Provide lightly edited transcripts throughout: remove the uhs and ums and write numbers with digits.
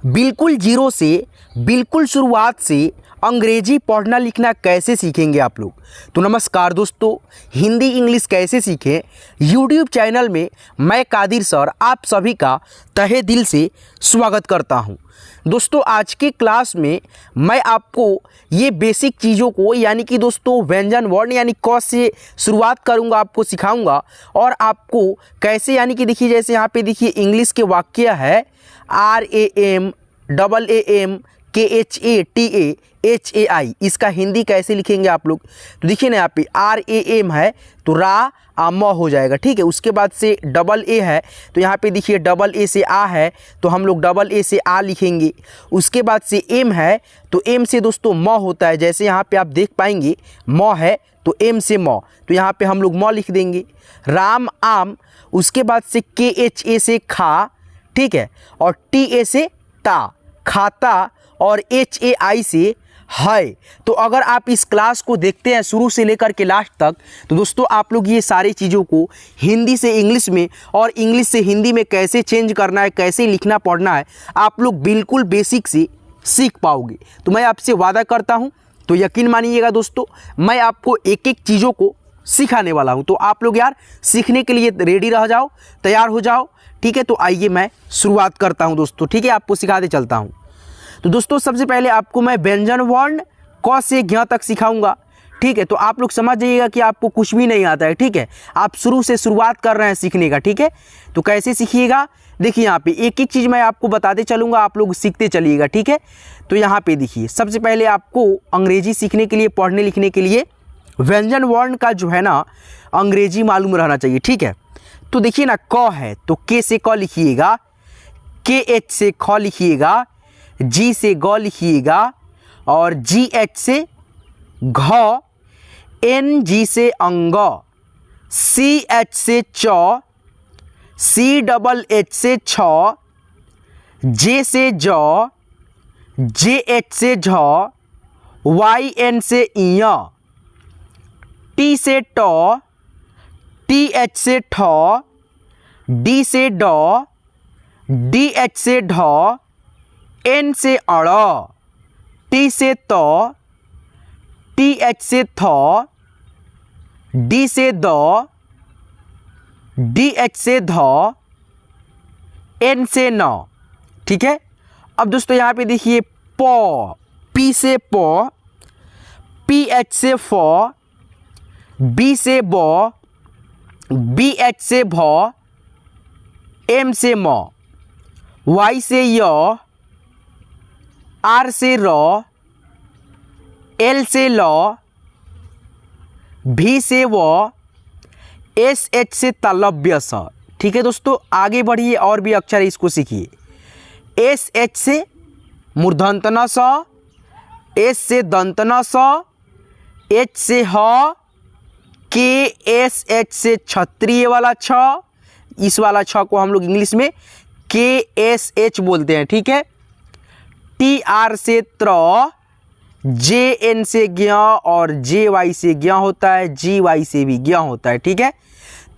बिल्कुल जीरो से, बिल्कुल शुरुआत से अंग्रेजी पढ़ना लिखना कैसे सीखेंगे आप लोग। तो नमस्कार दोस्तों, हिंदी इंग्लिश कैसे सीखें यूट्यूब चैनल में मैं कादिर सर आप सभी का तहे दिल से स्वागत करता हूं। दोस्तों आज के क्लास में मैं आपको ये बेसिक चीज़ों को यानी कि दोस्तों व्यंजन वर्ण यानी क से शुरुआत करूंगा, आपको सिखाऊंगा और आपको कैसे यानी कि देखिए जैसे यहाँ पे देखिए इंग्लिश के वाक्य है RAMAAMKHATAHAI, इसका हिंदी कैसे लिखेंगे आप लोग। तो देखिए ना यहाँ पे RAM है तो रा म हो जाएगा, ठीक है। उसके बाद से AA है तो यहाँ पे देखिए AA से आ है तो हम लोग AA से आ लिखेंगे। उसके बाद से M है तो M से दोस्तों म होता है, जैसे यहाँ पे आप देख पाएंगे म है तो M से म, तो यहाँ पे हम लोग म लिख देंगे। राम आम, उसके बाद से KHA से खा, ठीक है, और TA से ता खाता और HAI से है। तो अगर आप इस क्लास को देखते हैं शुरू से लेकर के लास्ट तक तो दोस्तों आप लोग ये सारी चीज़ों को हिंदी से इंग्लिश में और इंग्लिश से हिंदी में कैसे चेंज करना है, कैसे लिखना पढ़ना है, आप लोग बिल्कुल बेसिक से सीख पाओगे। तो मैं आपसे वादा करता हूँ, तो यकीन मानिएगा दोस्तों, मैं आपको एक एक चीज़ों को सिखाने वाला हूँ। तो आप लोग यार सीखने के लिए रेडी रह जाओ, तैयार हो जाओ, ठीक है। तो आइए मैं शुरुआत करता हूँ दोस्तों, ठीक है, आपको सिखाते चलता हूँ। तो दोस्तों सबसे पहले आपको मैं व्यंजन वर्ण क से ज्ञ तक सिखाऊंगा, ठीक है। तो आप लोग समझ जाइएगा कि आपको कुछ भी नहीं आता है, ठीक है, आप शुरू से शुरुआत कर रहे हैं सीखने का, ठीक है। तो कैसे सीखिएगा, देखिए यहाँ पे एक एक चीज़ मैं आपको बताते चलूँगा, आप लोग सीखते चलिएगा, ठीक है। तो यहाँ पे देखिए सबसे पहले आपको अंग्रेजी सीखने के लिए, पढ़ने लिखने के लिए व्यंजन वर्ण का जो है ना अंग्रेजी मालूम रहना चाहिए, ठीक है। तो देखिए ना क है तो के से क लिखिएगा, KH से ख लिखिएगा, G से ग लिखिएगा और GH से घ, NG से अंग, CH से च, CHH से छ, J से ज, JH से झ, YN से य, T से ट, TH से ठ, D से ड, DH से ढ, N से अड़, T से त, TH से थ, D से द, DH से ध, N से न, ठीक है। अब दोस्तों यहाँ पे देखिए प, P से प, PH से फ, B से ब, BH से भ, M से म, Y से य, R से र, L से ल, V से व, SH से तालव्य स, ठीक है दोस्तों। आगे बढ़िए और भी अक्षर है, इसको सीखिए। SH से मूर्धन्य स, S से दंतन स, H से ह, KSH से क्षत्रिय वाला छ, इस वाला छ को हम लोग इंग्लिश में KSH बोलते हैं, ठीक है। TR से त्र, JN से ज्ञ और JY से ज्ञ होता है, GY से भी ज्ञ होता है, ठीक है।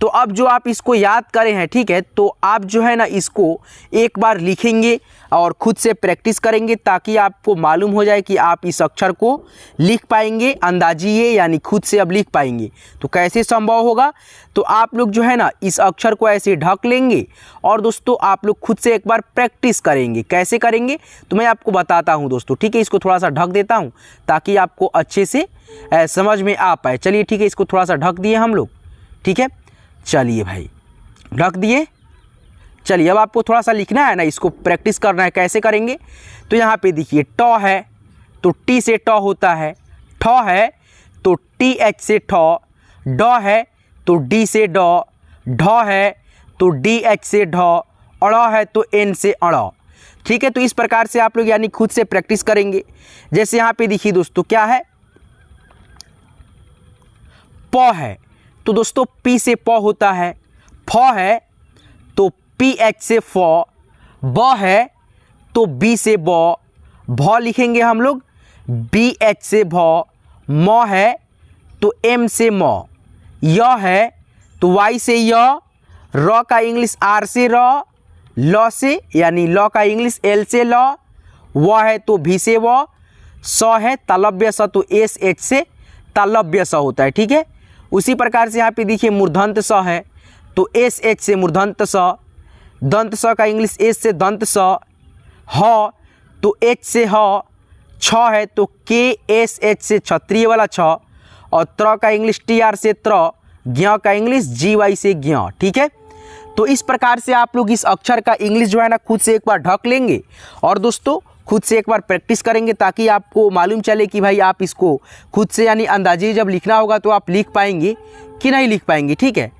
तो अब जो आप इसको याद करें हैं, ठीक है, तो आप जो है ना इसको एक बार लिखेंगे और खुद से प्रैक्टिस करेंगे ताकि आपको मालूम हो जाए कि आप इस अक्षर को लिख पाएंगे, अंदाजिए यानी खुद से अब लिख पाएंगे। तो कैसे संभव होगा, तो आप लोग जो है ना इस अक्षर को ऐसे ढक लेंगे और दोस्तों आप लोग खुद से एक बार प्रैक्टिस करेंगे। कैसे करेंगे तो मैं आपको बताता हूँ दोस्तों, ठीक है। इसको थोड़ा सा ढक देता हूँ ताकि आपको अच्छे से समझ में आ पाए। चलिए ठीक है, इसको थोड़ा सा ढक दिए हम लोग, ठीक है। चलिए भाई ढक दिए। चलिए अब आपको थोड़ा सा लिखना है ना, इसको प्रैक्टिस करना है। कैसे करेंगे तो यहाँ पे देखिए ट है तो टी से ट होता है, ठ है तो TH से ठ, ड है तो D से ड, ढ है तो DH से ढ, अड़ है तो N से अड़, ठीक है। तो इस प्रकार से आप लोग यानी खुद से प्रैक्टिस करेंगे। जैसे यहाँ पे देखिए दोस्तों क्या है, प है तो दोस्तों P से प होता है, फ है तो PH से फ, ब है तो B से ब, भ लिखेंगे हम लोग BH से भ, म है तो M से म, य है तो Y से य, र का इंग्लिश R से र, लॉ से, यानी लॉ का इंग्लिश एल से लॉ, व है तो भी से व, स है तालव्य स तो एस एच से तालव्य स होता है, ठीक है। उसी प्रकार से यहाँ पे देखिए मूर्धन्त स है तो एस एच से मूर्धन्त स, दंत स का इंग्लिश एस से दंत स, ह तो एच से ह, छ है तो के एस एच से क्षत्रिय वाला छ, और त्र का इंग्लिश टी आर से त्र, ज्ञ का इंग्लिश जी वाई से ज्ञ, ठीक है। तो इस प्रकार से आप लोग इस अक्षर का इंग्लिश जो है ना खुद से एक बार ढक लेंगे और दोस्तों खुद से एक बार प्रैक्टिस करेंगे ताकि आपको मालूम चले कि भाई आप इसको खुद से यानी अंदाजे जब लिखना होगा तो आप लिख पाएंगे कि नहीं लिख पाएंगे, ठीक है।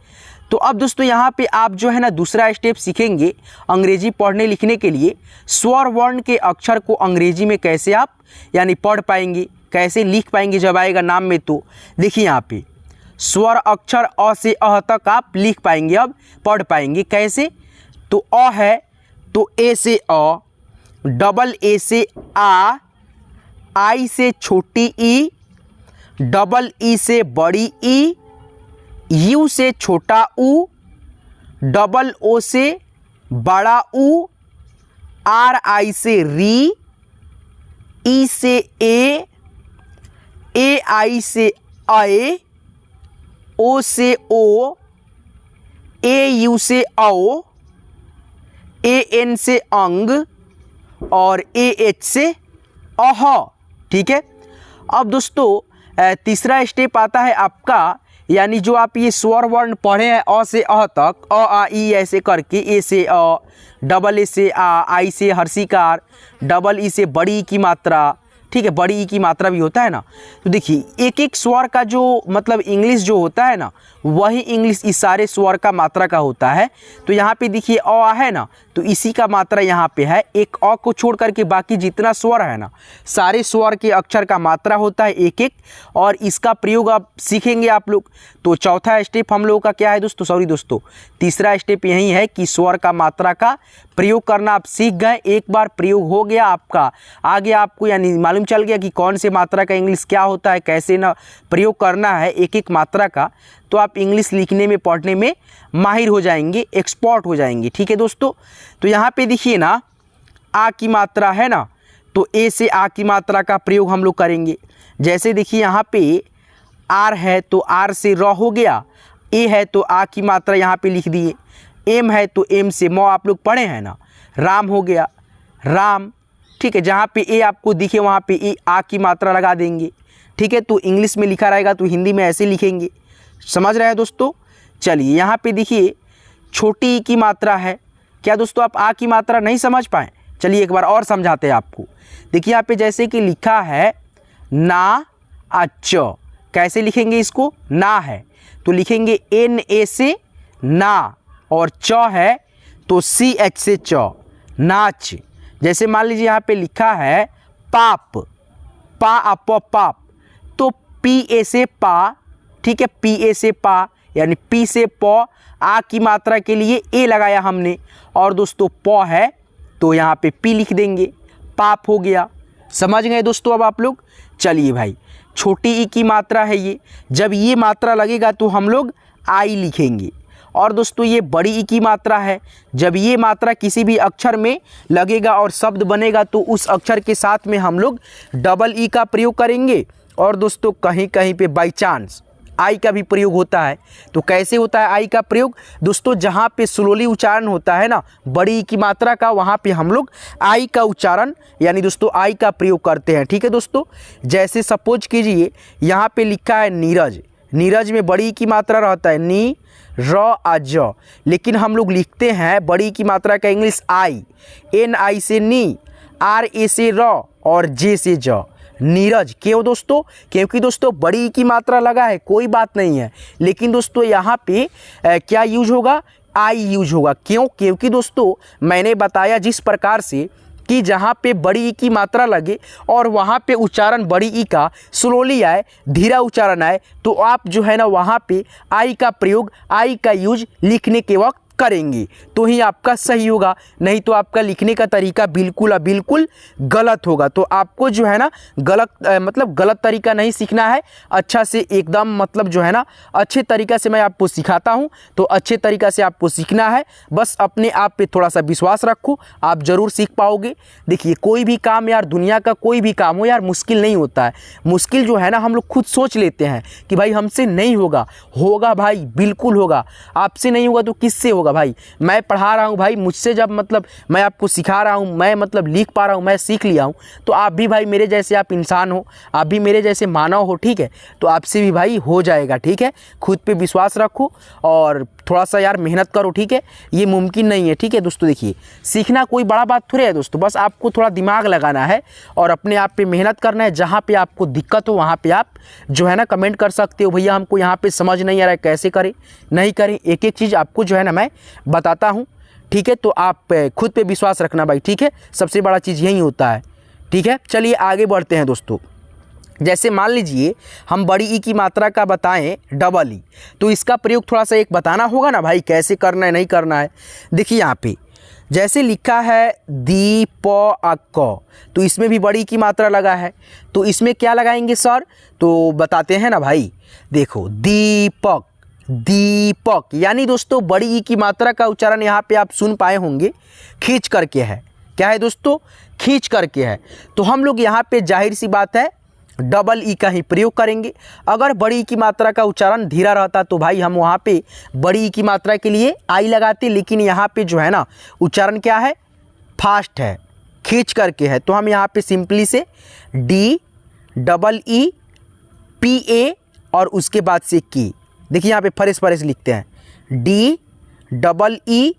तो अब दोस्तों यहाँ पे आप जो है ना दूसरा स्टेप सीखेंगे अंग्रेजी पढ़ने लिखने के लिए। स्वर वर्ण के अक्षर को अंग्रेजी में कैसे आप यानी पढ़ पाएंगे, कैसे लिख पाएंगे जब आएगा नाम में। तो देखिए यहाँ पे स्वर अक्षर अ से अह तक आप लिख पाएंगे, अब पढ़ पाएंगे कैसे। तो अ है तो ए से अ, डबल ए से आ, आई से छोटी ई, डबल ई से बड़ी ई, यू से छोटा ऊ, डबल ओ से बड़ा ऊ, आर आई से री, ई से ए आई से अए, ओ से ओ, ए यू से औ, ए एन से अंग और ए एच से अह, ठीक है। अब दोस्तों तीसरा स्टेप आता है आपका, यानी जो आप ये स्वर वर्ण पढ़े हैं अ से अह तक, अ आ ई ऐसे करके, ए से अ, डबल ए से आ, आई से हर्षिकार, डबल ई से बड़ी ई की मात्रा, ठीक है, बड़ी ई की मात्रा भी होता है ना। तो देखिए एक एक स्वर का जो मतलब इंग्लिश जो होता है ना वही इंग्लिश इस सारे स्वर का मात्रा का होता है। तो यहाँ पे देखिए अ है ना तो इसी का मात्रा यहाँ पे है, एक अ को छोड़ करके बाकी जितना स्वर है ना सारे स्वर के अक्षर का मात्रा होता है एक एक, और इसका प्रयोग आप सीखेंगे आप लोग। तो चौथा स्टेप हम लोगों का क्या है दोस्तों, तीसरा स्टेप यही है कि स्वर का मात्रा का प्रयोग करना आप सीख गए। एक बार प्रयोग हो गया आपका, आगे आपको यानी मालूम चल गया कि कौन से मात्रा का इंग्लिश क्या होता है, कैसे ना प्रयोग करना है एक एक मात्रा का, तो आप इंग्लिश लिखने में पढ़ने में माहिर हो जाएंगे, एक्सपर्ट हो जाएंगे, ठीक है दोस्तों। तो यहाँ पे देखिए ना आ की मात्रा है ना तो ए से आ की मात्रा का प्रयोग हम लोग करेंगे। जैसे देखिए यहाँ पे आर है तो आर से र हो गया, ए है तो आ की मात्रा यहाँ पे लिख दिए, एम है तो एम से म आप लोग पढ़े हैं ना, राम हो गया राम, ठीक है। जहाँ पे ए आपको दिखे वहाँ पे ए आ की मात्रा लगा देंगे, ठीक है। तो इंग्लिश में लिखा रहेगा तो हिंदी में ऐसे लिखेंगे, समझ रहे हैं दोस्तों। चलिए यहाँ पे देखिए छोटी ई की मात्रा है, क्या दोस्तों आप आ की मात्रा नहीं समझ पाए? चलिए एक बार और समझाते हैं आपको। देखिए यहाँ पे जैसे कि लिखा है ना अच, कैसे लिखेंगे इसको, ना है तो लिखेंगे एन ए से ना, और च है तो सी एच से च, नाच। जैसे मान लीजिए यहाँ पे लिखा है पाप, पा अप पाप, तो पी ए से पा, ठीक है, पी ए से पा यानी पी से प, आ की मात्रा के लिए ए लगाया हमने, और दोस्तों प है तो यहाँ पे पी लिख देंगे, पाप हो गया। समझ गए दोस्तों अब आप लोग। चलिए भाई छोटी ई की मात्रा है ये, जब ये मात्रा लगेगा तो हम लोग आई लिखेंगे, और दोस्तों ये बड़ी ई की मात्रा है, जब ये मात्रा किसी भी अक्षर में लगेगा और शब्द बनेगा तो उस अक्षर के साथ में हम लोग डबल ई का प्रयोग करेंगे। और दोस्तों कहीं कहीं पे बाई चांस आई का भी प्रयोग होता है। तो कैसे होता है आई का प्रयोग दोस्तों, जहाँ पे स्लोली उच्चारण होता है ना बड़ी ई की मात्रा का, वहाँ पे हम लोग आई का उच्चारण यानी दोस्तों आई का प्रयोग करते हैं, ठीक है दोस्तों। जैसे सपोज कीजिए यहाँ पे लिखा है नीरज, नीरज में बड़ी ई की मात्रा रहता है नी र आ ज, लेकिन हम लोग लिखते हैं बड़ी की मात्रा का इंग्लिश आई, एन आई से नी, आर ए से र और जे से ज, नीरज। क्यों दोस्तों, क्योंकि दोस्तों बड़ी की मात्रा लगा है, कोई बात नहीं है, लेकिन दोस्तों यहाँ पे क्या यूज होगा, आई यूज होगा। क्यों, क्योंकि दोस्तों मैंने बताया जिस प्रकार से कि जहाँ पे बड़ी ई की मात्रा लगे और वहाँ पे उच्चारण बड़ी ई का स्लोली आए, धीरा उच्चारण आए, तो आप जो है ना वहाँ पे आई का प्रयोग, आई का यूज लिखने के वक्त करेंगे तो ही आपका सही होगा, नहीं तो आपका लिखने का तरीका बिल्कुल गलत होगा। तो आपको जो है ना गलत तरीका नहीं सीखना है, अच्छा से एकदम जो है ना अच्छे तरीक़ा से मैं आपको सिखाता हूँ, तो अच्छे तरीक़ा से आपको सीखना है। बस अपने आप पे थोड़ा सा विश्वास रखो, आप ज़रूर सीख पाओगे। देखिए कोई भी काम यार, दुनिया का कोई भी काम हो यार, मुश्किल नहीं होता है। मुश्किल जो है ना हम लोग खुद सोच लेते हैं कि भाई हमसे नहीं होगा, होगा भाई बिल्कुल होगा। आपसे नहीं होगा तो किससे होगा भाई? मैं पढ़ा रहा हूँ भाई, मुझसे जब मैं आपको सिखा रहा हूँ, मैं लिख पा रहा हूँ, मैं सीख लिया हूँ, तो आप भी भाई मेरे जैसे आप इंसान हो, आप भी मेरे जैसे मानव हो, ठीक है? तो आपसे भी भाई हो जाएगा, ठीक है? खुद पे विश्वास रखो और थोड़ा सा यार मेहनत करो, ठीक है? ये मुमकिन नहीं है, ठीक है दोस्तों? देखिए सीखना कोई बड़ा बात थोड़ी है दोस्तों, बस आपको थोड़ा दिमाग लगाना है और अपने आप पे मेहनत करना है। जहाँ पे आपको दिक्कत हो वहाँ पे आप जो है ना कमेंट कर सकते हो, भैया हमको यहाँ पे समझ नहीं आ रहा है, कैसे करें नहीं करें, एक एक चीज़ आपको जो है ना मैं बताता हूँ, ठीक है? तो आप खुद पे विश्वास रखना भाई, ठीक है? सबसे बड़ा चीज़ यही होता है, ठीक है? चलिए आगे बढ़ते हैं दोस्तों। जैसे मान लीजिए हम बड़ी ई की मात्रा का बताएं डबल ई, तो इसका प्रयोग थोड़ा सा एक बताना होगा ना भाई, कैसे करना है नहीं करना है। देखिए यहाँ पे जैसे लिखा है दीपक, तो इसमें भी बड़ी की मात्रा लगा है, तो इसमें क्या लगाएंगे सर? तो बताते हैं ना भाई। देखो दीपक, दीपक यानी दोस्तों बड़ी ई की मात्रा का उच्चारण यहाँ पे आप सुन पाए होंगे, खींच करके है। क्या है दोस्तों? खींच करके है। तो हम लोग यहाँ पे जाहिर सी बात है डबल ई का ही प्रयोग करेंगे। अगर बड़ी ई की मात्रा का उच्चारण धीरा रहता तो भाई हम वहाँ पे बड़ी ई की मात्रा के लिए आई लगाते, लेकिन यहाँ पे जो है ना उच्चारण क्या है? फास्ट है, खींच करके है। तो हम यहाँ पे सिंपली से D double E P A और उसके बाद से की, देखिए यहाँ पे फरेस लिखते हैं, D double E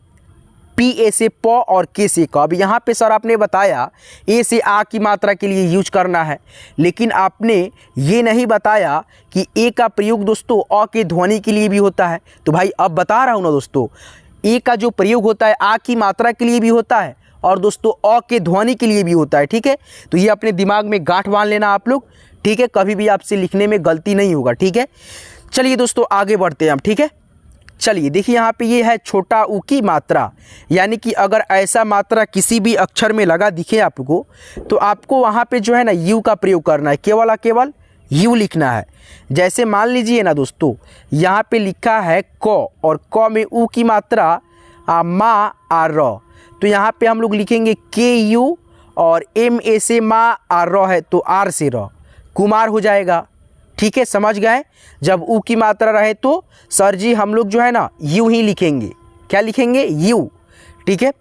P A से प और के से क। अब यहाँ पे सर आपने बताया ए से आ की मात्रा के लिए यूज करना है, लेकिन आपने ये नहीं बताया कि ए का प्रयोग दोस्तों अ के ध्वनि के लिए भी होता है। तो भाई अब बता रहा हूँ ना दोस्तों, ए का जो प्रयोग होता है आ की मात्रा के लिए भी होता है और दोस्तों अ के ध्वनि के लिए भी होता है, ठीक है? तो ये अपने दिमाग में गांठ बांध लेना आप लोग, ठीक है? कभी भी आपसे लिखने में गलती नहीं होगा, ठीक है? चलिए दोस्तों आगे बढ़ते हैं हम, ठीक है? चलिए देखिए यहाँ पे ये है छोटा ऊ की मात्रा, यानी कि अगर ऐसा मात्रा किसी भी अक्षर में लगा दिखे आपको, तो आपको वहाँ पे जो है ना यू का प्रयोग करना है, केवल यू लिखना है। जैसे मान लीजिए ना दोस्तों यहाँ पे लिखा है क और क में ऊ की मात्रा मा आ र, तो यहाँ पे हम लोग लिखेंगे के यू और एम ए से मा आ र है तो आर से र, कुमार हो जाएगा, ठीक है? समझ गए? जब ऊ की मात्रा रहे तो सर जी हम लोग जो है ना यू ही लिखेंगे। क्या लिखेंगे? यू, ठीक है?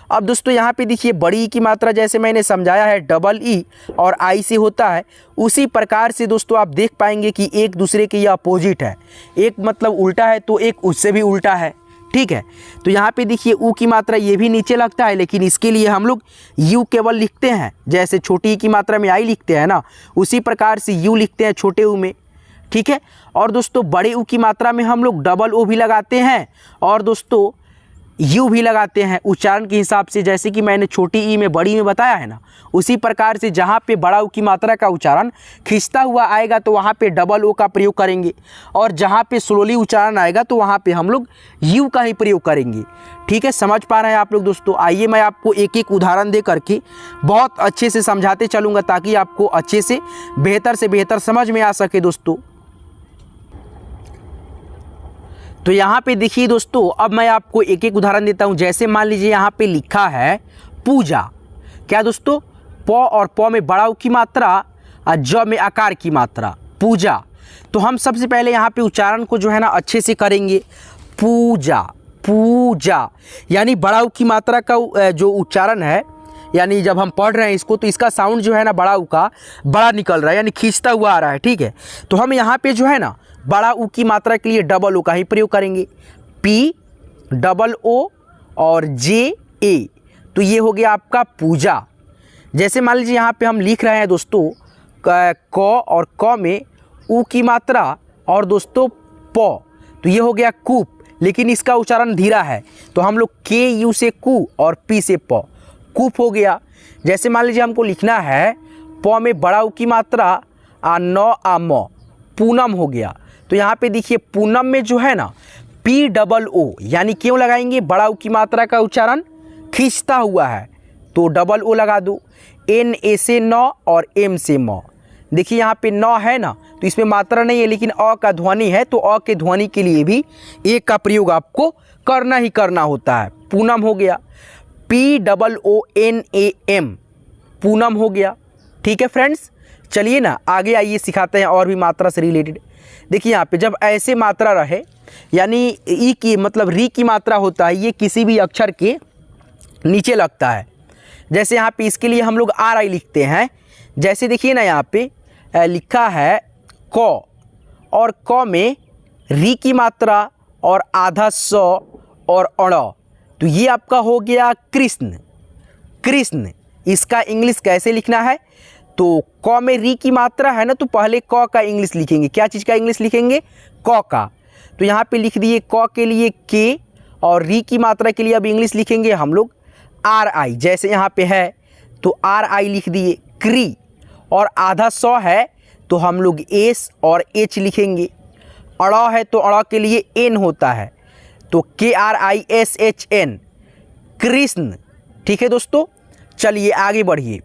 अब दोस्तों यहाँ पे देखिए बड़ी ई की मात्रा जैसे मैंने समझाया है डबल ई और आई से होता है, उसी प्रकार से दोस्तों आप देख पाएंगे कि एक दूसरे के ये अपोजिट है, एक उल्टा है तो एक उससे भी उल्टा है, ठीक है? तो यहाँ पे देखिए ऊ की मात्रा ये भी नीचे लगता है, लेकिन इसके लिए हम लोग यू केवल लिखते हैं। जैसे छोटी ई की मात्रा में आई लिखते हैं ना, उसी प्रकार से यू लिखते हैं छोटे ऊ में, ठीक है? और दोस्तों बड़े ऊ की मात्रा में हम लोग डबल ओ भी लगाते हैं और दोस्तों यू भी लगाते हैं उच्चारण के हिसाब से, जैसे कि मैंने छोटी ई में बड़ी में बताया है ना, उसी प्रकार से जहाँ पे बड़ा ऊ की मात्रा का उच्चारण खिंचता हुआ आएगा तो वहाँ पे डबल ओ का प्रयोग करेंगे, और जहाँ पे स्लोली उच्चारण आएगा तो वहाँ पे हम लोग यू का ही प्रयोग करेंगे, ठीक है? समझ पा रहे हैं आप लोग दोस्तों? आइए मैं आपको एक एक उदाहरण दे करके बहुत अच्छे से समझाते चलूँगा ताकि आपको अच्छे से बेहतर समझ में आ सके दोस्तों। तो यहाँ पे देखिए दोस्तों, अब मैं आपको एक एक उदाहरण देता हूँ। जैसे मान लीजिए यहाँ पे लिखा है पूजा, क्या दोस्तों? प और प में बड़ा ऊ की मात्रा और ज में आकार की मात्रा, पूजा। तो हम सबसे पहले यहाँ पे उच्चारण को जो है ना अच्छे से करेंगे, पूजा, पूजा यानी बड़ा ऊ की मात्रा का जो उच्चारण है, यानी जब हम पढ़ रहे हैं इसको तो इसका साउंड जो है ना बड़ा ऊ का बड़ा निकल रहा है, यानी खींचता हुआ आ रहा है, ठीक है? तो हम यहाँ पे जो है ना बड़ा ऊ की मात्रा के लिए डबल ओ का ही प्रयोग करेंगे, पी डबल ओ और जे ए, तो ये हो गया आपका पूजा। जैसे मान लीजिए यहाँ पे हम लिख रहे हैं दोस्तों क और क में ऊ की मात्रा और दोस्तों प, तो ये हो गया कूप, लेकिन इसका उच्चारण धीरा है तो हम लोग के यू से कू और पी से प, कूप हो गया। जैसे मान लीजिए हमको लिखना है प में बड़ा ऊ की मात्रा आ न आ म, पूनम हो गया। तो यहाँ पे देखिए पूनम में जो है ना POO यानी क्यों लगाएंगे, बड़ा ऊ की मात्रा का उच्चारण खींचता हुआ है तो डबल ओ लगा दो। NA से नौ और M से मौ। देखिए यहाँ पे नौ है ना, तो इसमें मात्रा नहीं है लेकिन अ का ध्वनि है, तो अ के ध्वनि के लिए भी ए का प्रयोग आपको करना ही करना होता है। पूनम हो गया, POONAM, पूनम हो गया। ठीक है फ्रेंड्स, चलिए ना आगे आइए सिखाते हैं और भी मात्रा से रिलेटेड। देखिए यहाँ पे जब ऐसे मात्रा रहे यानी ई की मतलब री की मात्रा होता है, ये किसी भी अक्षर के नीचे लगता है। जैसे यहाँ पे इसके लिए हम लोग RI लिखते हैं। जैसे देखिए ना यहाँ पे लिखा है क, और क में री की मात्रा और आधा स और अड़, तो ये आपका हो गया कृष्ण। कृष्ण, इसका इंग्लिश कैसे लिखना है, तो क में री की मात्रा है ना, तो पहले क का इंग्लिश लिखेंगे। क्या चीज़ का इंग्लिश लिखेंगे, क का। तो यहाँ पे लिख दिए क के लिए के, और री की मात्रा के लिए अब इंग्लिश लिखेंगे हम लोग RI। जैसे यहाँ पे है तो RI लिख दिए क्री, और आधा सौ है तो हम लोग S और H लिखेंगे। अड़ा है तो अड़ा के लिए N होता है, तो KRISHN, कृष्ण। ठीक है दोस्तों, चलिए आगे बढ़िए।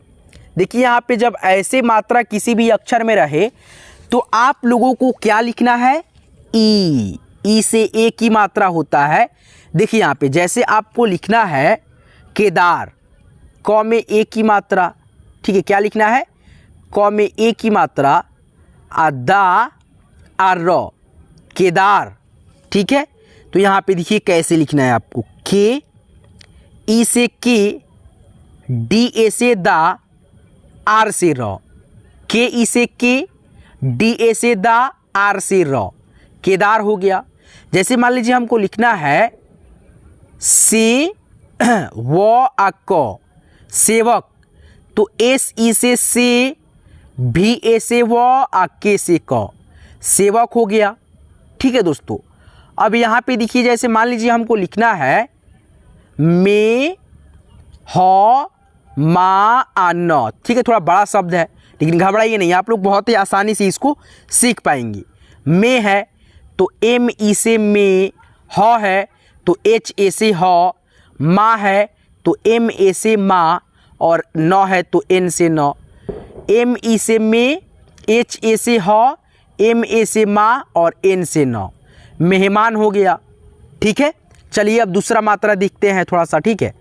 देखिए यहाँ पे जब ऐसे मात्रा किसी भी अक्षर में रहे तो आप लोगों को क्या लिखना है, ई। ई से ए की मात्रा होता है। देखिए यहाँ पे जैसे आपको लिखना है केदार, क में ए की मात्रा, ठीक है, क्या लिखना है, क में ए की मात्रा, दा और र, केदार। ठीक है, तो यहाँ पे देखिए कैसे लिखना है आपको, के, ई से के, डी ए से दा, आर से र, के ई से के, डी ए से दा, आर से र, केदार हो गया। जैसे मान लीजिए हमको लिखना है से व आ क, सेवक, तो एस ई से भी ए से व आ के से क, सेवक हो गया। ठीक है दोस्तों, अब यहाँ पे देखिए जैसे मान लीजिए हमको लिखना है में ह मा आ न, ठीक है, थोड़ा बड़ा शब्द है लेकिन घबराइए नहीं, आप लोग बहुत ही आसानी से इसको सीख पाएंगे। में है तो एम ई से में, ह है तो एच ए से ह, माँ है तो एम ए से माँ, और न है तो एन से न। एम ई से में, एच ए से ह, एम ए से माँ और एन से न, मेहमान हो गया। ठीक है, चलिए अब दूसरा मात्रा देखते हैं थोड़ा सा। ठीक है,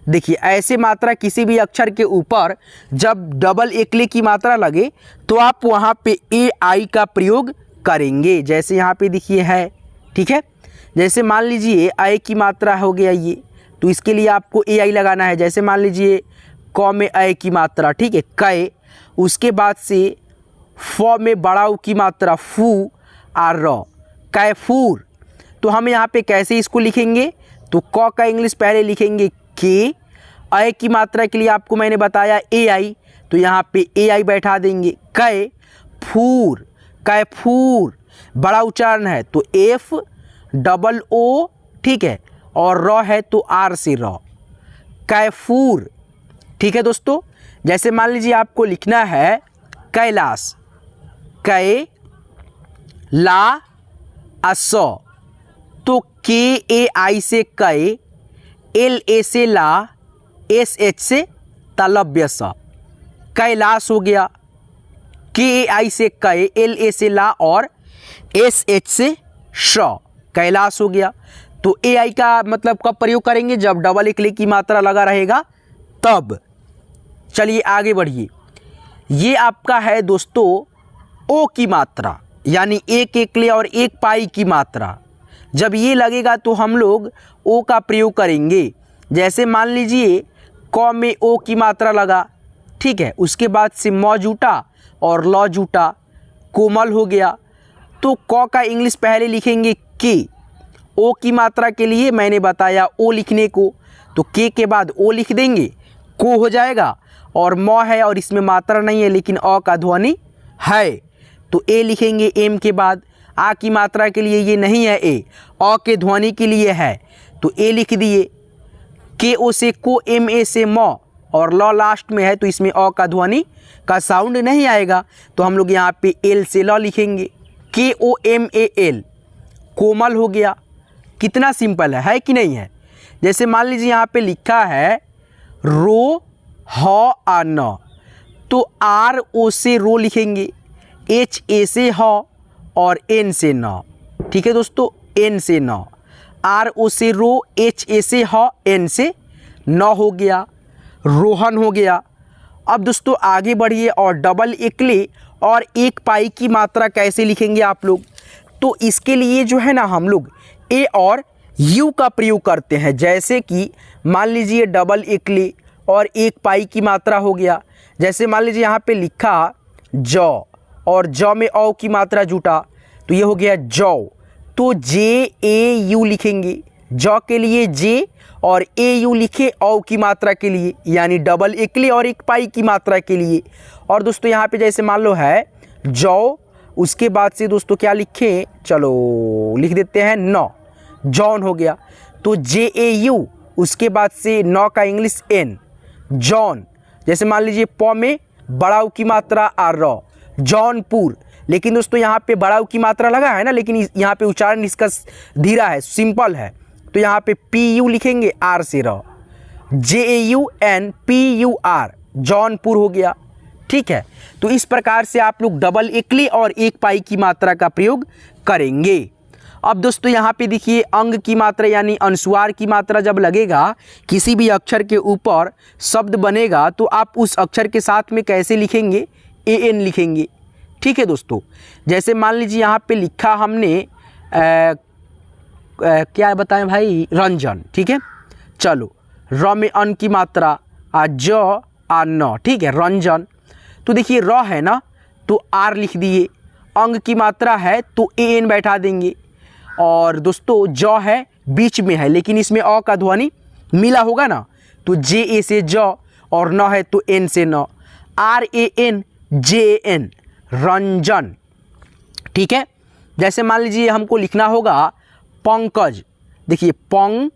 देखिए ऐसे मात्रा किसी भी अक्षर के ऊपर जब डबल एकले की मात्रा लगे तो आप वहाँ पे AI का प्रयोग करेंगे। जैसे यहाँ पे देखिए है, ठीक है, जैसे मान लीजिए आई की मात्रा हो गया ये, तो इसके लिए आपको AI लगाना है। जैसे मान लीजिए क में आई की मात्रा, ठीक है, कै, उसके बाद से फ में बड़ा ऊ की मात्रा फू और र, कैफूर। तो हम यहाँ पे कैसे इसको लिखेंगे, तो क का इंग्लिश पहले लिखेंगे के, आई की मात्रा के लिए आपको मैंने बताया AI, तो यहाँ पे AI बैठा देंगे। कै फूर, कैफूर, बड़ा उच्चारण है तो FOO, ठीक है, और र है तो R से र, कैफूर। ठीक है दोस्तों, जैसे मान लीजिए आपको लिखना है कैलाश, कै ला अस, तो KAI से कै, LA से ला, SH से तलव्य स, कैलाश हो गया। KAI से कै, LA से ला और SH से श, कैलाश हो गया। तो AI का मतलब कब प्रयोग करेंगे, जब डबल एकले की मात्रा लगा रहेगा तब। चलिए आगे बढ़िए। ये आपका है दोस्तों ओ की मात्रा, यानी एक एकले और एक पाई की मात्रा। जब ये लगेगा तो हम लोग ओ का प्रयोग करेंगे। जैसे मान लीजिए क में ओ की मात्रा लगा, ठीक है, उसके बाद से म जूटा और ल जूटा, कोमल हो गया। तो क का इंग्लिश पहले लिखेंगे के, ओ की मात्रा के लिए मैंने बताया ओ लिखने को, तो के बाद ओ लिख देंगे, को हो जाएगा। और म है और इसमें मात्रा नहीं है लेकिन अ का ध्वनि है, तो ए लिखेंगे एम के बाद। आ की मात्रा के लिए ये नहीं है ए, अ के ध्वनि के लिए है, तो ए लिख दिए। के ओ से को, एम ए से म, और ल लास्ट में है तो इसमें अ का ध्वनि का साउंड नहीं आएगा, तो हम लोग यहाँ पे एल से ल लिखेंगे। KOMAL, कोमल हो गया। कितना सिंपल है कि नहीं है। जैसे मान लीजिए यहाँ पे लिखा है रो ह आ न, तो आर ओ से रो लिखेंगे, एच ए से ह और एन से न। ठीक है दोस्तों, एन से न, आर ओ से रो, एच ए से ह, एन से न हो गया, रोहन हो गया। अब दोस्तों आगे बढ़िए और डबल एकले और एक पाई की मात्रा कैसे लिखेंगे आप लोग। तो इसके लिए जो है ना हम लोग ए और यू का प्रयोग करते हैं। जैसे कि मान लीजिए डबल एकले और एक पाई की मात्रा हो गया। जैसे मान लीजिए यहाँ पे लिखा जौ और जौ में औ की मात्रा जुटा, तो ये हो गया जौ। तो जे ए यू लिखेंगे, जौ के लिए जे और ए यू लिखे औ की मात्रा के लिए, यानी डबल एकले और एक पाई की मात्रा के लिए। और दोस्तों यहाँ पे जैसे मान लो है जौ, उसके बाद से दोस्तों क्या लिखें, चलो लिख देते हैं नौ, जॉन हो गया। तो जे ए यू, उसके बाद से नौ का इंग्लिश एन, जॉन। जैसे मान लीजिए प में बड़ा उ की मात्रा आ रॉ, जौनपुर। लेकिन दोस्तों यहाँ पे बड़ा उ की मात्रा लगा है ना, लेकिन यहाँ पे उच्चारण इसका धीरा है, सिंपल है। तो यहाँ पे पी यू लिखेंगे आर से रॉ, J A U N P U R, Jaunpur हो गया। ठीक है, तो इस प्रकार से आप लोग डबल एकले और एक पाई की मात्रा का प्रयोग करेंगे। अब दोस्तों यहाँ पे देखिए अंग की मात्रा यानी अनुस्वार की मात्रा जब लगेगा, किसी भी अक्षर के ऊपर शब्द बनेगा, तो आप उस अक्षर के साथ में कैसे लिखेंगे, ए एन लिखेंगे। ठीक है दोस्तों, जैसे मान लीजिए यहाँ पे लिखा हमने क्या बताएं भाई, रंजन। ठीक है, चलो र में अन की मात्रा आ ज आ न, ठीक है, रंजन। तो देखिए र है ना, तो आर लिख दिए, अंग की मात्रा है तो ए एन बैठा देंगे। और दोस्तों ज है बीच में है, लेकिन इसमें अ का ध्वनि मिला होगा ना, तो जे ए से ज और न है तो एन से न, R A N J A N, Ranjan. ठीक है, जैसे मान लीजिए हमको लिखना होगा पंकज। देखिए पंग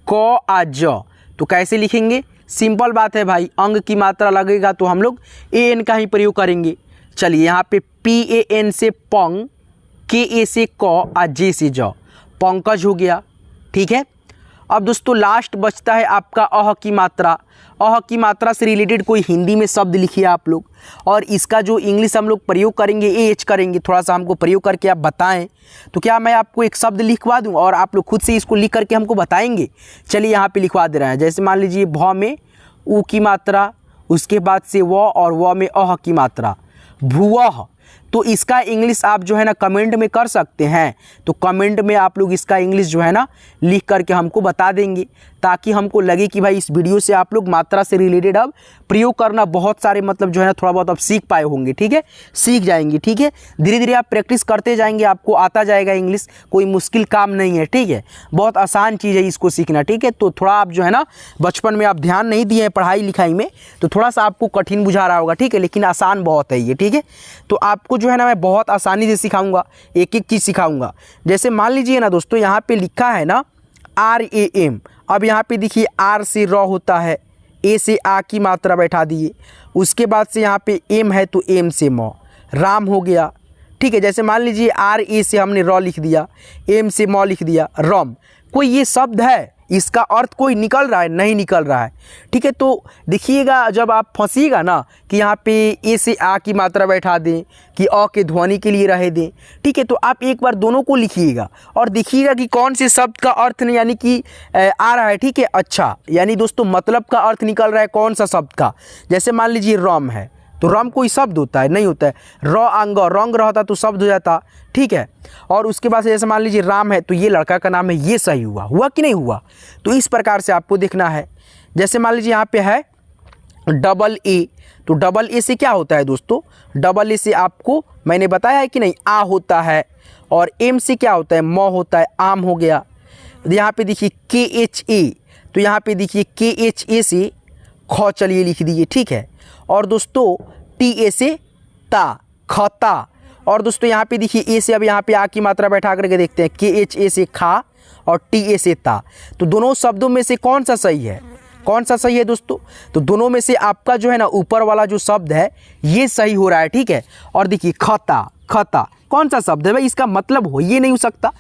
क आ ज, तो कैसे लिखेंगे, सिंपल बात है भाई, अंग की मात्रा लगेगा तो हम लोग ए एन का ही प्रयोग करेंगे। चलिए यहाँ पे पी ए एन से पंग, के ए से क, आ जे से ज, पंकज हो गया। ठीक है, अब दोस्तों लास्ट बचता है आपका अह की मात्रा। अह की मात्रा से रिलेटेड कोई हिंदी में शब्द लिखिए आप लोग, और इसका जो इंग्लिश हम लोग प्रयोग करेंगे ए एच करेंगे। थोड़ा सा हमको प्रयोग करके आप बताएं, तो क्या मैं आपको एक शब्द लिखवा दूं और आप लोग खुद से इसको लिख करके हमको बताएंगे। चलिए यहाँ पे लिखवा दे रहे हैं। जैसे मान लीजिए भ में उ की मात्रा, उसके बाद से व और व में अह की मात्रा, भुवः। तो इसका इंग्लिश आप जो है ना कमेंट में कर सकते हैं, तो कमेंट में आप लोग इसका इंग्लिश जो है ना लिख करके हमको बता देंगे, ताकि हमको लगे कि भाई इस वीडियो से आप लोग मात्रा से रिलेटेड अब प्रयोग करना बहुत सारे मतलब जो है ना थोड़ा बहुत अब सीख पाए होंगे। ठीक है, सीख जाएंगे। ठीक है, धीरे धीरे आप प्रैक्टिस करते जाएंगे, आपको आता जाएगा इंग्लिश, कोई मुश्किल काम नहीं है। ठीक है, बहुत आसान चीज़ है इसको सीखना। ठीक है, तो थोड़ा आप जो है ना बचपन में आप ध्यान नहीं दिए हैं पढ़ाई लिखाई में, तो थोड़ा सा आपको कठिन बुझा रहा होगा। ठीक है, लेकिन आसान बहुत है ये। ठीक है, तो आपको जो है ना मैं बहुत आसानी से सिखाऊंगा, एक एक चीज़ सिखाऊंगा। जैसे मान लीजिए ना दोस्तों यहाँ पे लिखा है ना आर ए एम। अब यहाँ पे देखिए आर से र होता है, ए से आ की मात्रा बैठा दिए, उसके बाद से यहाँ पे एम है तो एम से म, राम हो गया। ठीक है, जैसे मान लीजिए आर ए से हमने र लिख दिया, एम से म लिख दिया, रम। कोई ये शब्द है, इसका अर्थ कोई निकल रहा है, नहीं निकल रहा है। ठीक है, तो देखिएगा जब आप फंसिएगा ना कि यहाँ पे ए से आ की मात्रा बैठा दें कि अ के ध्वनि के लिए रह दें। ठीक है, तो आप एक बार दोनों को लिखिएगा और देखिएगा कि कौन से शब्द का अर्थ नहीं यानी कि आ रहा है। ठीक है, अच्छा यानी दोस्तों मतलब का अर्थ निकल रहा है कौन सा शब्द का। जैसे मान लीजिए रम है, तो रम कोई शब्द होता है, नहीं होता है। र अंग रंग रहता तो शब्द हो जाता। ठीक है, और उसके बाद से जैसे मान लीजिए राम है, तो ये लड़का का नाम है, ये सही हुआ कि नहीं हुआ। तो इस प्रकार से आपको देखना है। जैसे मान लीजिए यहाँ पे है डबल ए, तो डबल ए से क्या होता है दोस्तों, डबल ए से आपको मैंने बताया है कि नहीं, आ होता है। और एम से क्या होता है, म होता है, आम हो गया। यहाँ पे देखिए के एच ए, तो यहाँ पे देखिए के एच ए से ख, चलिए लिख दीजिए। ठीक है, और दोस्तों टी ए से ता, खता। और दोस्तों यहाँ पे देखिए ए से अब यहाँ पे आ की मात्रा बैठा करके देखते हैं, के एच ए से खा और टी ए से ता। तो दोनों शब्दों में से कौन सा सही है, कौन सा सही है दोस्तों। तो दोनों में से आपका जो है ना ऊपर वाला जो शब्द है ये सही हो रहा है। ठीक है, और देखिए खता, खता कौन सा शब्द है भाई, इसका मतलब हो ये नहीं हो सकता।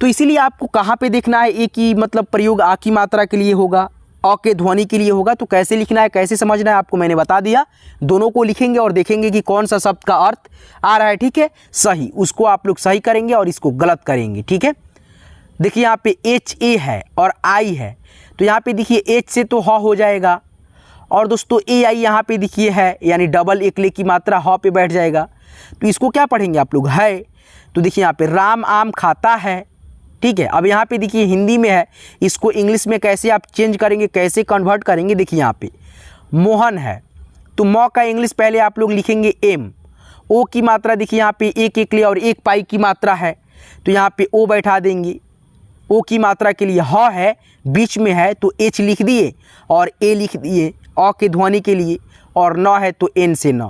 तो इसीलिए आपको कहाँ पे देखना है, ए की मतलब प्रयोग आ की मात्रा के लिए होगा, अ के ध्वनि के लिए होगा। तो कैसे लिखना है, कैसे समझना है, आपको मैंने बता दिया। दोनों को लिखेंगे और देखेंगे कि कौन सा शब्द का अर्थ आ रहा है, ठीक है, सही, उसको आप लोग सही करेंगे और इसको गलत करेंगे, ठीक है। देखिए यहाँ पे एच ए है और आई है, तो यहाँ पे देखिए एच से तो ह हो जाएगा, और दोस्तों ए आई यहाँ पे देखिए है, यानी डबल एकले की मात्रा ह पे बैठ जाएगा। तो इसको क्या पढ़ेंगे आप लोग, है। तो देखिए यहाँ पे राम आम खाता है, ठीक है। अब यहाँ पे देखिए हिंदी में है, इसको इंग्लिश में कैसे आप चेंज करेंगे, कैसे कन्वर्ट करेंगे। देखिए यहाँ पे मोहन है, तो मौ का इंग्लिश पहले आप लोग लिखेंगे एम। ओ की मात्रा देखिए यहाँ पे एक एकले और एक पाई की मात्रा है, तो यहाँ पे ओ बैठा देंगे। ओ की मात्रा के लिए ह है, बीच में है तो एच लिख दिए और ए लिख दिए अ के ध्वनि के लिए, और न है तो एन से न,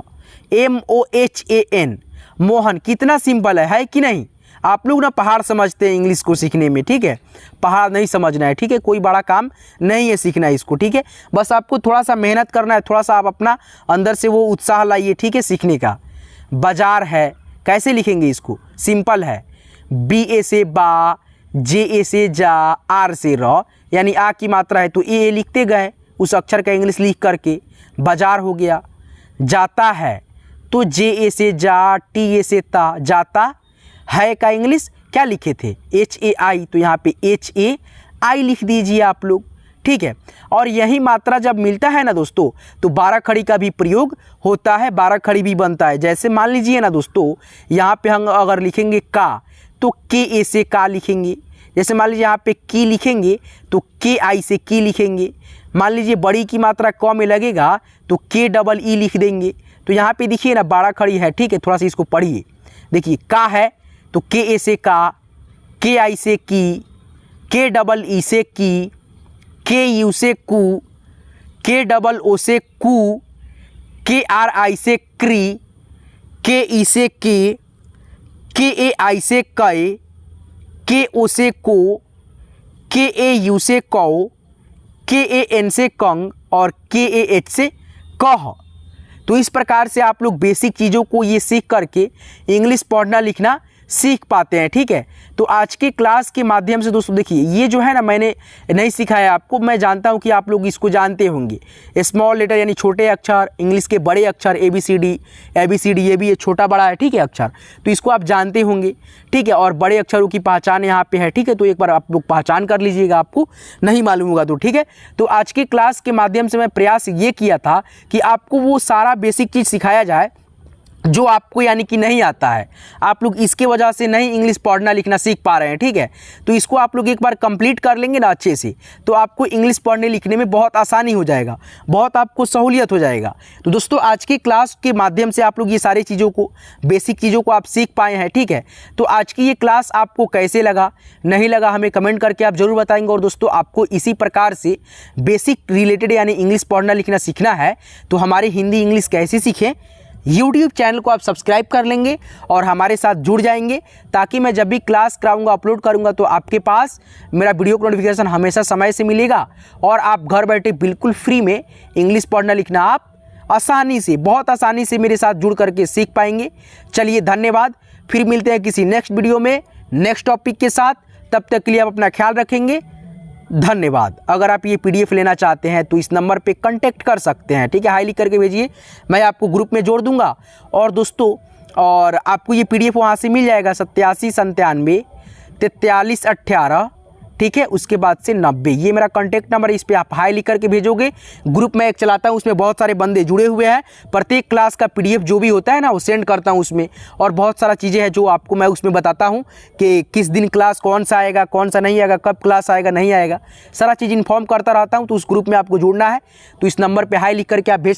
MOHAN, मोहन। कितना सिंपल है कि नहीं। आप लोग ना पहाड़ समझते हैं इंग्लिश को सीखने में, ठीक है, पहाड़ नहीं समझना है, ठीक है, कोई बड़ा काम नहीं है सीखना है इसको, ठीक है। बस आपको थोड़ा सा मेहनत करना है, थोड़ा सा आप अपना अंदर से वो उत्साह लाइए, ठीक है, सीखने का। बाजार है, कैसे लिखेंगे इसको, सिंपल है, BA से बा, JA से जा, R से र, यानी आ की मात्रा है तो ए लिखते गए उस अक्षर का इंग्लिश लिख करके, बाजार हो गया। जाता है तो JA से जा, TA से ता, जाता है का इंग्लिश क्या लिखे थे, HAI, तो यहाँ पे HAI लिख दीजिए आप लोग, ठीक है। और यही मात्रा जब मिलता है ना दोस्तों, तो 12 खड़ी का भी प्रयोग होता है, 12 खड़ी भी बनता है। जैसे मान लीजिए ना दोस्तों, यहाँ पे हम अगर लिखेंगे का, तो KA से का लिखेंगे। जैसे मान लीजिए यहाँ पे की लिखेंगे तो KI से की लिखेंगे। मान लीजिए बड़ी की मात्रा क में लगेगा तो KEE लिख देंगे। तो यहाँ पे देखिए ना 12 खड़ी है, ठीक है, थोड़ा सा इसको पढ़िए। देखिए का है तो KA से का, KI से की, KEE से की, KU से कु, KOO से कु, KRI से क्री, KE से के, KAI से कै, KO से को, KAU से कौ, KAN से कंग और KAH से कह। तो इस प्रकार से आप लोग बेसिक चीज़ों को ये सीख करके इंग्लिश पढ़ना लिखना सीख पाते हैं, ठीक है। तो आज के क्लास के माध्यम से दोस्तों देखिए, ये जो है ना मैंने नहीं सिखाया आपको, मैं जानता हूँ कि आप लोग इसको जानते होंगे। स्मॉल लेटर यानी छोटे अक्षर, इंग्लिश के बड़े अक्षर ABCD ये भी छोटा बड़ा है, ठीक है, अक्षर, तो इसको आप जानते होंगे, ठीक है। और बड़े अक्षरों की पहचान यहाँ पे है, ठीक है, तो एक बार आप लोग पहचान कर लीजिएगा, आपको नहीं मालूम होगा तो, ठीक है। तो आज के क्लास के माध्यम से मैं प्रयास ये किया था कि आपको वो सारा बेसिक चीज़ सिखाया जाए जो आपको यानी कि नहीं आता है। आप लोग इसके वजह से नहीं इंग्लिश पढ़ना लिखना सीख पा रहे हैं, ठीक है। तो इसको आप लोग एक बार कंप्लीट कर लेंगे ना अच्छे से, तो आपको इंग्लिश पढ़ने लिखने में बहुत आसानी हो जाएगा, बहुत आपको सहूलियत हो जाएगा। तो दोस्तों आज के क्लास के माध्यम से आप लोग ये सारी चीज़ों को, बेसिक चीज़ों को आप सीख पाए हैं, ठीक है। तो आज की ये क्लास आपको कैसे लगा, नहीं लगा, हमें कमेंट करके आप ज़रूर बताएंगे। और दोस्तों आपको इसी प्रकार से बेसिक रिलेटेड यानी इंग्लिश पढ़ना लिखना सीखना है, तो हमारे हिंदी इंग्लिश कैसे सीखें YouTube चैनल को आप सब्सक्राइब कर लेंगे और हमारे साथ जुड़ जाएंगे, ताकि मैं जब भी क्लास कराऊंगा, अपलोड करूंगा, तो आपके पास मेरा वीडियो का नोटिफिकेशन हमेशा समय से मिलेगा और आप घर बैठे बिल्कुल फ्री में इंग्लिश पढ़ना लिखना आप आसानी से, बहुत आसानी से मेरे साथ जुड़ करके सीख पाएंगे। चलिए धन्यवाद, फिर मिलते हैं किसी नेक्स्ट वीडियो में नेक्स्ट टॉपिक के साथ। तब तक के लिए आप अपना ख्याल रखेंगे, धन्यवाद। अगर आप ये PDF लेना चाहते हैं तो इस नंबर पे कांटेक्ट कर सकते हैं, ठीक है, हाई लिख करके भेजिए, मैं आपको ग्रुप में जोड़ दूंगा। और दोस्तों और आपको ये PDF वहाँ से मिल जाएगा 87 97 43 18, ठीक है, उसके बाद से 90, ये मेरा कॉन्टैक्ट नंबर है। इस पर आप हाई लिख करके भेजोगे। ग्रुप में एक चलाता हूँ, उसमें बहुत सारे बंदे जुड़े हुए हैं, प्रत्येक क्लास का PDF जो भी होता है ना वो सेंड करता हूँ उसमें, और बहुत सारा चीज़ें हैं जो आपको मैं उसमें बताता हूँ कि किस दिन क्लास कौन सा आएगा, कौन सा नहीं आएगा, कब क्लास आएगा नहीं आएगा, सारा चीज़ इन्फॉर्म करता रहता हूँ। तो उस ग्रुप में आपको जुड़ना है तो इस नंबर पर हाई लिख करके आप भेज